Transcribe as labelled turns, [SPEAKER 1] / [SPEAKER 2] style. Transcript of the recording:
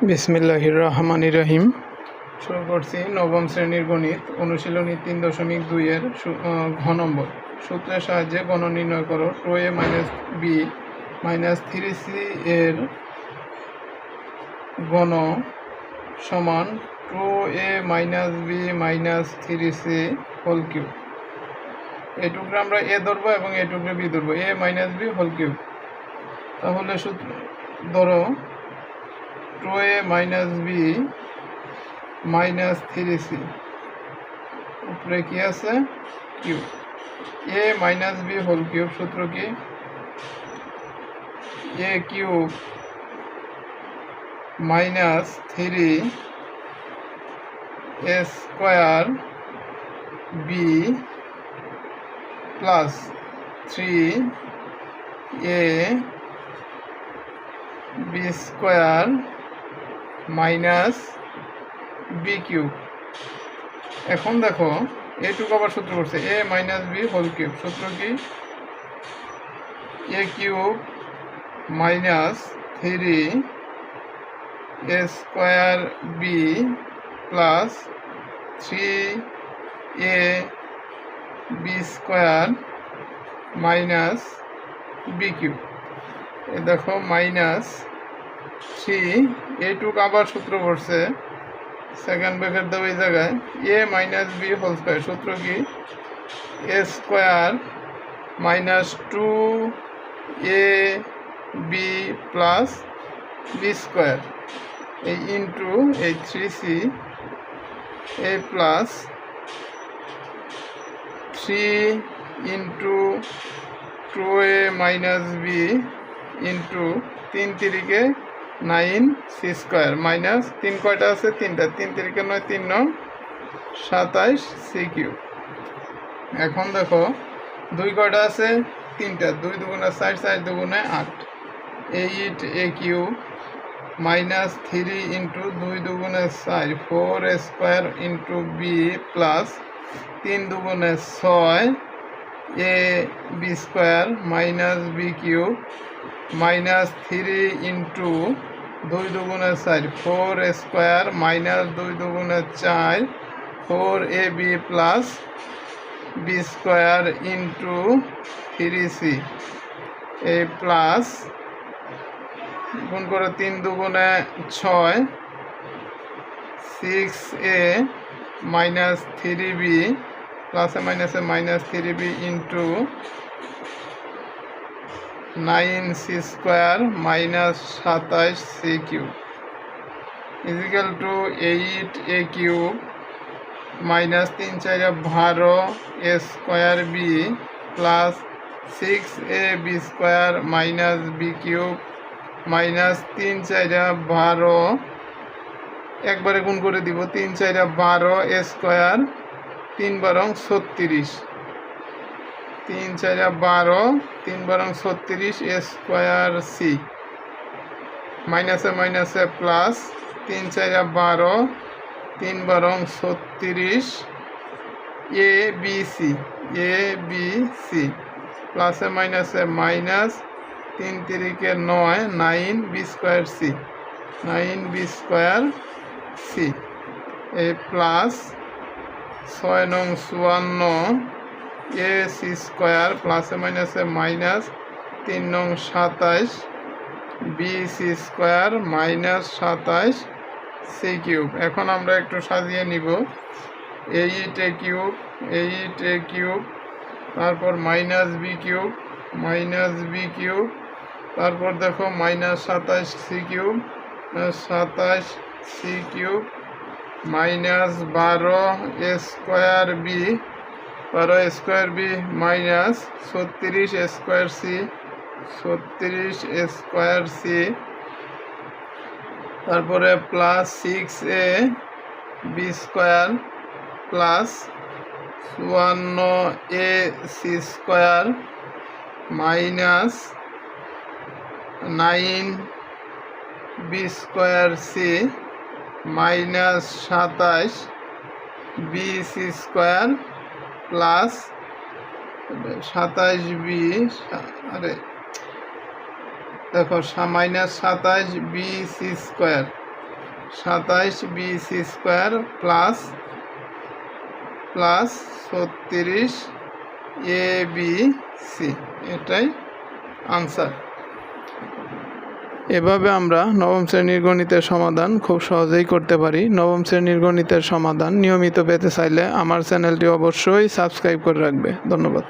[SPEAKER 1] বিসমিল্লাহির রহমানির রহিম। শুরু করছি নবম শ্রেণীর গণিত অনুশীলনী 3.2 এর ঘ নম্বর। সূত্রের সাহায্যে গণ নির্ণয় করো। 2a - b - 3c এর গণ সমান 2a - b - 3c whole cube. এটুকু আমরা এ ধরবো এবং এটুকু বি ধরবো, a - b হোল কিউব। তাহলে সূত্র ধরো 2a - b - 3c, উপরে কি আছে cube. a - b whole cube সূত্র কি? a cube minus 3a square b plus 3a b square minus B cube. এখন দেখো এটুকু আবার সূত্র করছে a - b হোল কিউব। সূত্র কি? a cube minus 3a square b plus 3a b square minus B cube. এ দেখো মাইনাস 3, এইটুকু আবার সূত্র করছে সেকেন্ড ব্র্যাকেট দেবো এই জায়গায় a - b হোল স্কোয়ার। সূত্র কি? a square minus 2a b plus b square, এই ইন্টু এই 3c a plus 3 into 2a - b into 3 3 9 c square minus 3 কয়টা আছে? 3টা। 3 3 9 3 9 27 c কিউব। এখন দেখো 2 কয়টা আছে? 3টা। 2 দুগুণে 4, 4 দুগুণে 8, 8 a কিউব মাইনাস 3 ইন্টু 2 দুগুণে 4 4a square into b plus 3 দুগুণে 6 a b square minus b cube minus 3 into 2 দুগুণে 4 4a স্কোয়ার মাইনাস 2 দুগুণে 4 4ab plus b square into 3c a plus গুণ করে 3 দুগুণে 6 6a মাইনাস 3b প্লাসে মাইনাসে minus 3b into 9c square minus 27c cube equal to 8a cube minus 3 4 12 a square b plus 6a b square minus b cube minus 3 4 12, একবারে গুণ করে দিব 3 4 12 a square 3 বারং 36, 3 4 12 3 বারং 36 a square c মাইনাসে মাইনাসে plus 3 4 12 3 বারং 36 a b c প্লাসে মাইনাসে minus 3 3 9 9 b square c 9 b square c a plus 6 নং 54 a c square প্লাসে মাইনাসে মাইনাস 3 নং 27 b c square minus 27 c cube. এখন আমরা একটু সাজিয়ে নিব 8a কিউব তারপর মাইনাস b কিউব তারপর দেখো minus 27 c cube 27 c cube minus 12 a square b 12 a square b minus 36 a square c 36 a square c তারপরে plus 6a b square plus 54 a c square minus 9 b square c minus 27 b c square plus 27b, আরে দেখো minus 27 B C square 27b² plus 36abc, এটাই answer. এভাবে আমরা নবম শ্রেণীর গণিতের সমাধান খুব সহজেই করতে পারি। নবম শ্রেণীর গণিতের সমাধান নিয়মিত পেতে চাইলে আমার চ্যানেলটি অবশ্যই সাবস্ক্রাইব করে রাখবে। ধন্যবাদ।